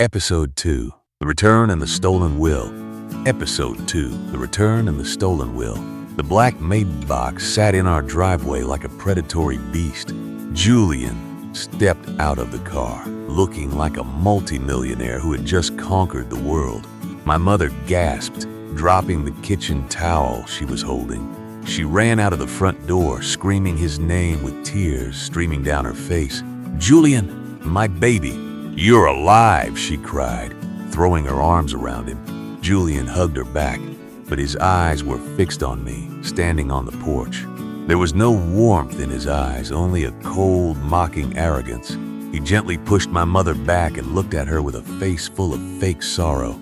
Episode 2, The Return and the Stolen Will. Episode 2, The Return and the Stolen Will. The black Maybach sat in our driveway like a predatory beast. Julian stepped out of the car, looking like a multimillionaire who had just conquered the world. My mother gasped, dropping the kitchen towel she was holding. She ran out of the front door, screaming his name with tears streaming down her face. "Julian, my baby, you're alive," she cried, throwing her arms around him. Julian hugged her back, but his eyes were fixed on me, standing on the porch. There was no warmth in his eyes, only a cold, mocking arrogance. He gently pushed my mother back and looked at her with a face full of fake sorrow.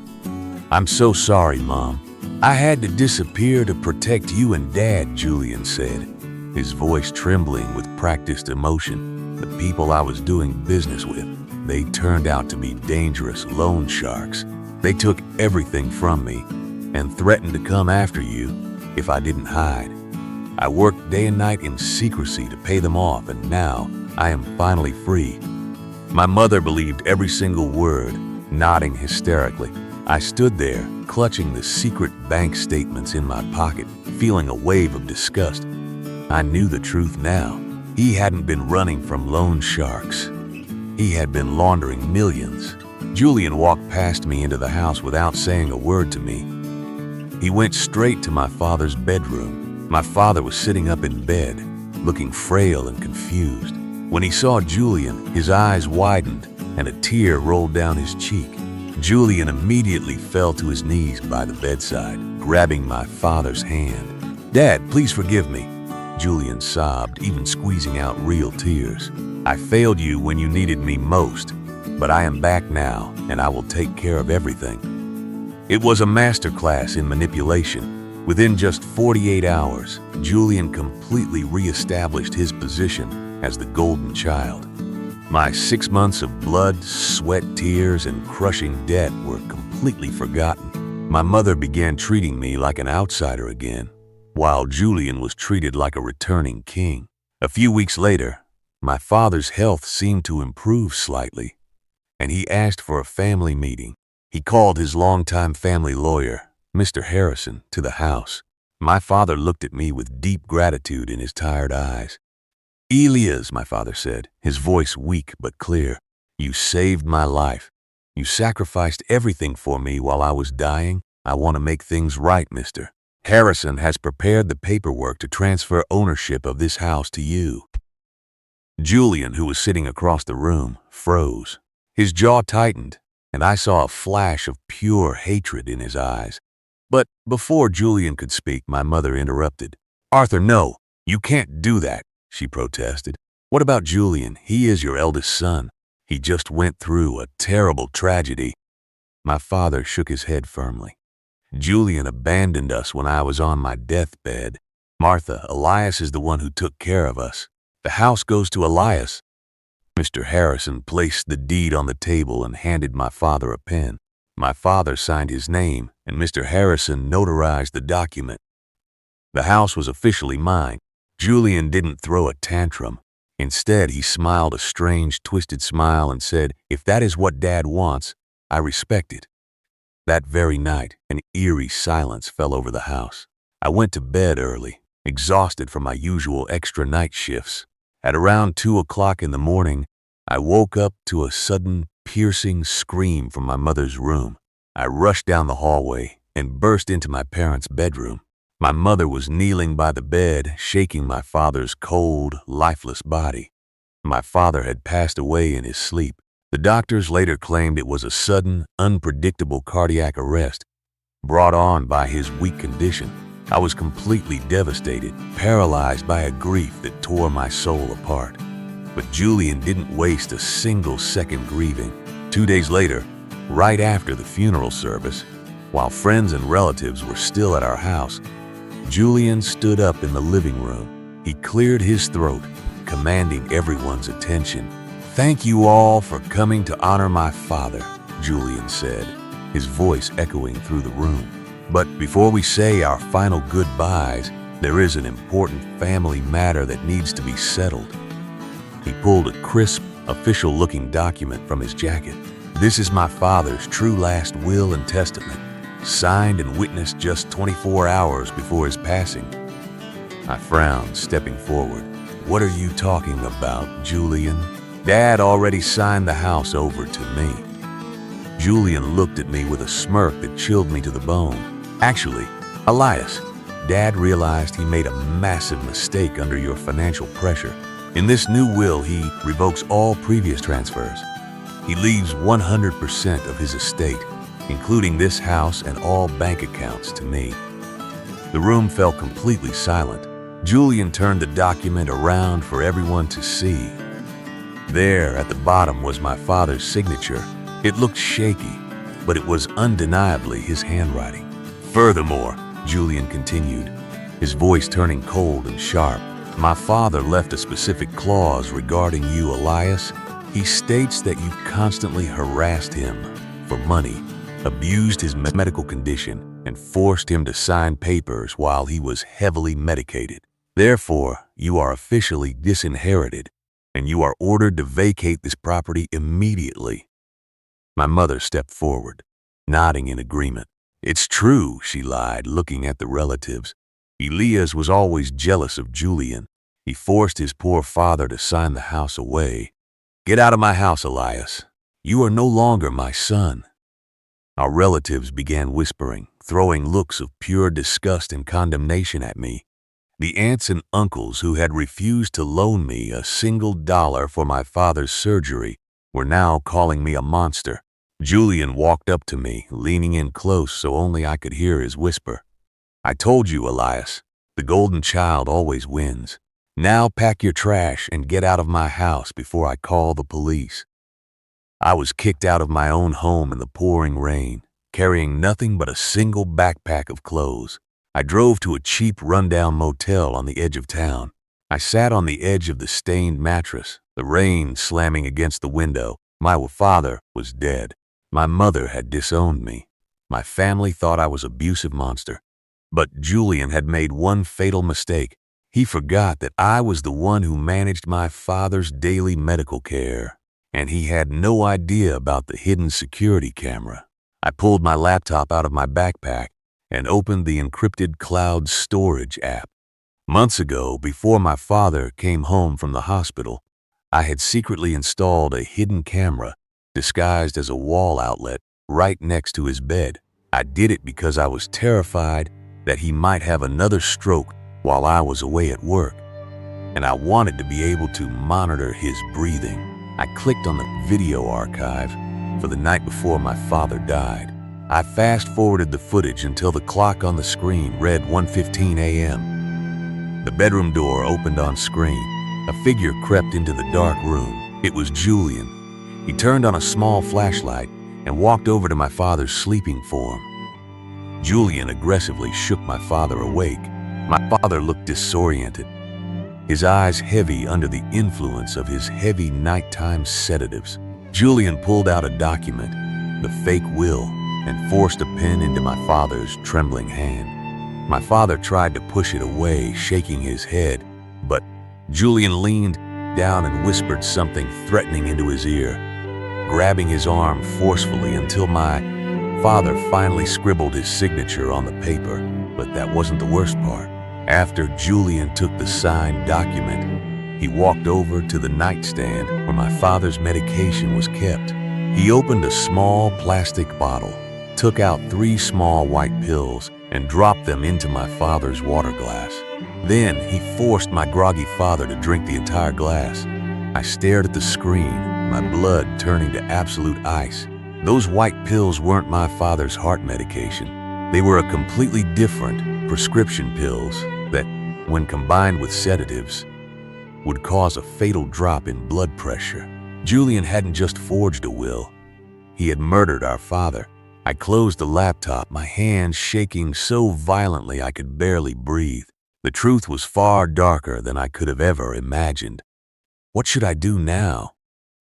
"I'm so sorry, Mom. I had to disappear to protect you and Dad," Julian said, his voice trembling with practiced emotion. "The people I was doing business with, they turned out to be dangerous loan sharks. They took everything from me and threatened to come after you if I didn't hide. I worked day and night in secrecy to pay them off, and now I am finally free." My mother believed every single word, nodding hysterically. I stood there, clutching the secret bank statements in my pocket, feeling a wave of disgust. I knew the truth now. He hadn't been running from loan sharks. He had been laundering millions. Julian walked past me into the house without saying a word to me. He went straight to my father's bedroom. My father was sitting up in bed, looking frail and confused. When he saw Julian, his eyes widened and a tear rolled down his cheek. Julian immediately fell to his knees by the bedside, grabbing my father's hand. "Dad, please forgive me," Julian sobbed, even squeezing out real tears. "I failed you when you needed me most, but I am back now, and I will take care of everything." It was a masterclass in manipulation. Within just 48 hours, Julian completely reestablished his position as the golden child. My 6 months of blood, sweat, tears, and crushing debt were completely forgotten. My mother began treating me like an outsider again, while Julian was treated like a returning king. A few weeks later, my father's health seemed to improve slightly, and he asked for a family meeting. He called his longtime family lawyer, Mr. Harrison, to the house. My father looked at me with deep gratitude in his tired eyes. "Elias," my father said, his voice weak but clear, "you saved my life. You sacrificed everything for me while I was dying. I want to make things right, Mr. Harrison has prepared the paperwork to transfer ownership of this house to you." Julian, who was sitting across the room, froze. His jaw tightened, and I saw a flash of pure hatred in his eyes. But before Julian could speak, my mother interrupted. "Arthur, no, you can't do that," she protested. "What about Julian? He is your eldest son. He just went through a terrible tragedy." My father shook his head firmly. "Julian abandoned us when I was on my deathbed. Martha, Elias is the one who took care of us. The house goes to Elias." Mr. Harrison placed the deed on the table and handed my father a pen. My father signed his name, and Mr. Harrison notarized the document. The house was officially mine. Julian didn't throw a tantrum. Instead, he smiled a strange, twisted smile and said, "If that is what Dad wants, I respect it." That very night, an eerie silence fell over the house. I went to bed early, exhausted from my usual extra night shifts. At around 2 o'clock in the morning, I woke up to a sudden, piercing scream from my mother's room. I rushed down the hallway and burst into my parents' bedroom. My mother was kneeling by the bed, shaking my father's cold, lifeless body. My father had passed away in his sleep. The doctors later claimed it was a sudden, unpredictable cardiac arrest brought on by his weak condition. I was completely devastated, paralyzed by a grief that tore my soul apart. But Julian didn't waste a single second grieving. 2 days later, right after the funeral service, while friends and relatives were still at our house, Julian stood up in the living room. He cleared his throat, commanding everyone's attention. "Thank you all for coming to honor my father," Julian said, his voice echoing through the room. "But before we say our final goodbyes, there is an important family matter that needs to be settled." He pulled a crisp, official-looking document from his jacket. This is my father's true last will and testament, signed and witnessed just 24 hours before his passing. I frowned, stepping forward. What are you talking about, Julian? Dad already signed the house over to me. Julian looked at me with a smirk that chilled me to the bone. Actually, Elias, Dad realized he made a massive mistake under your financial pressure. In this new will, he revokes all previous transfers. He leaves 100% of his estate, including this house and all bank accounts, to me. The room fell completely silent. Julian turned the document around for everyone to see. There, at the bottom, was my father's signature. It looked shaky, but it was undeniably his handwriting. Furthermore, Julian continued, his voice turning cold and sharp, my father left a specific clause regarding you, Elias. He states that you constantly harassed him for money, abused his medical condition, and forced him to sign papers while he was heavily medicated. Therefore, you are officially disinherited, and you are ordered to vacate this property immediately. My mother stepped forward, nodding in agreement. It's true, she lied, looking at the relatives. Elias was always jealous of Julian. He forced his poor father to sign the house away. Get out of my house, Elias. You are no longer my son. Our relatives began whispering, throwing looks of pure disgust and condemnation at me. The aunts and uncles who had refused to loan me a single dollar for my father's surgery were now calling me a monster. Julian walked up to me, leaning in close so only I could hear his whisper. I told you, Elias, the golden child always wins. Now pack your trash and get out of my house before I call the police. I was kicked out of my own home in the pouring rain, carrying nothing but a single backpack of clothes. I drove to a cheap rundown motel on the edge of town. I sat on the edge of the stained mattress, the rain slamming against the window. My father was dead. My mother had disowned me. My family thought I was an abusive monster. But Julian had made one fatal mistake. He forgot that I was the one who managed my father's daily medical care, and he had no idea about the hidden security camera. I pulled my laptop out of my backpack and opened the encrypted cloud storage app. Months ago, before my father came home from the hospital, I had secretly installed a hidden camera disguised as a wall outlet right next to his bed. I did it because I was terrified that he might have another stroke while I was away at work, and I wanted to be able to monitor his breathing. I clicked on the video archive for the night before my father died. I fast-forwarded the footage until the clock on the screen read 1:15 a.m. The bedroom door opened on screen. A figure crept into the dark room. It was Julian. He turned on a small flashlight and walked over to my father's sleeping form. Julian aggressively shook my father awake. My father looked disoriented, his eyes heavy under the influence of his heavy nighttime sedatives. Julian pulled out a document, the fake will, and forced a pen into my father's trembling hand. My father tried to push it away, shaking his head, but Julian leaned down and whispered something threatening into his ear, grabbing his arm forcefully until my father finally scribbled his signature on the paper. But that wasn't the worst part. After Julian took the signed document, he walked over to the nightstand where my father's medication was kept. He opened a small plastic bottle, took out 3 small white pills, and dropped them into my father's water glass. Then he forced my groggy father to drink the entire glass. I stared at the screen, my blood turning to absolute ice. Those white pills weren't my father's heart medication. They were a completely different prescription pills that, when combined with sedatives, would cause a fatal drop in blood pressure. Julian hadn't just forged a will. He had murdered our father. I closed the laptop, my hands shaking so violently I could barely breathe. The truth was far darker than I could have ever imagined. What should I do now?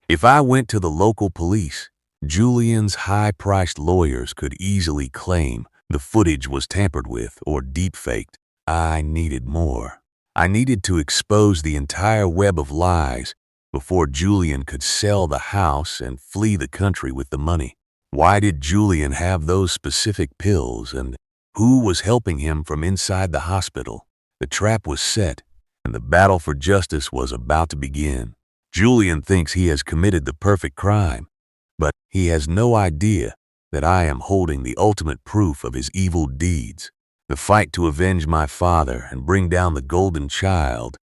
If I went to the local police, Julian's high-priced lawyers could easily claim the footage was tampered with or deep-faked. I needed more. I needed to expose the entire web of lies before Julian could sell the house and flee the country with the money. Why did Julian have those specific pills, and who was helping him from inside the hospital? The trap was set, and the battle for justice was about to begin. Julian thinks he has committed the perfect crime, but he has no idea that I am holding the ultimate proof of his evil deeds. The fight to avenge my father and bring down the golden child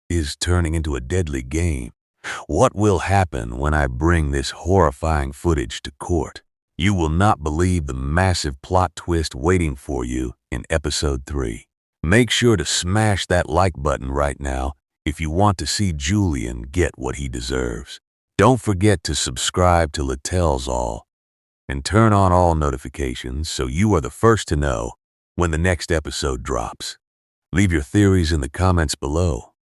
is turning into a deadly game. What will happen when I bring this horrifying footage to court? You will not believe the massive plot twist waiting for you in episode 3. Make sure to smash that like button right now if you want to see Julian get what he deserves. Don't forget to subscribe to Littell's All and turn on all notifications so you are the first to know when the next episode drops. Leave your theories in the comments below.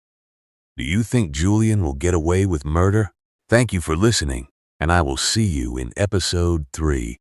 Do you think Julian will get away with murder? Thank you for listening, and I will see you in episode 3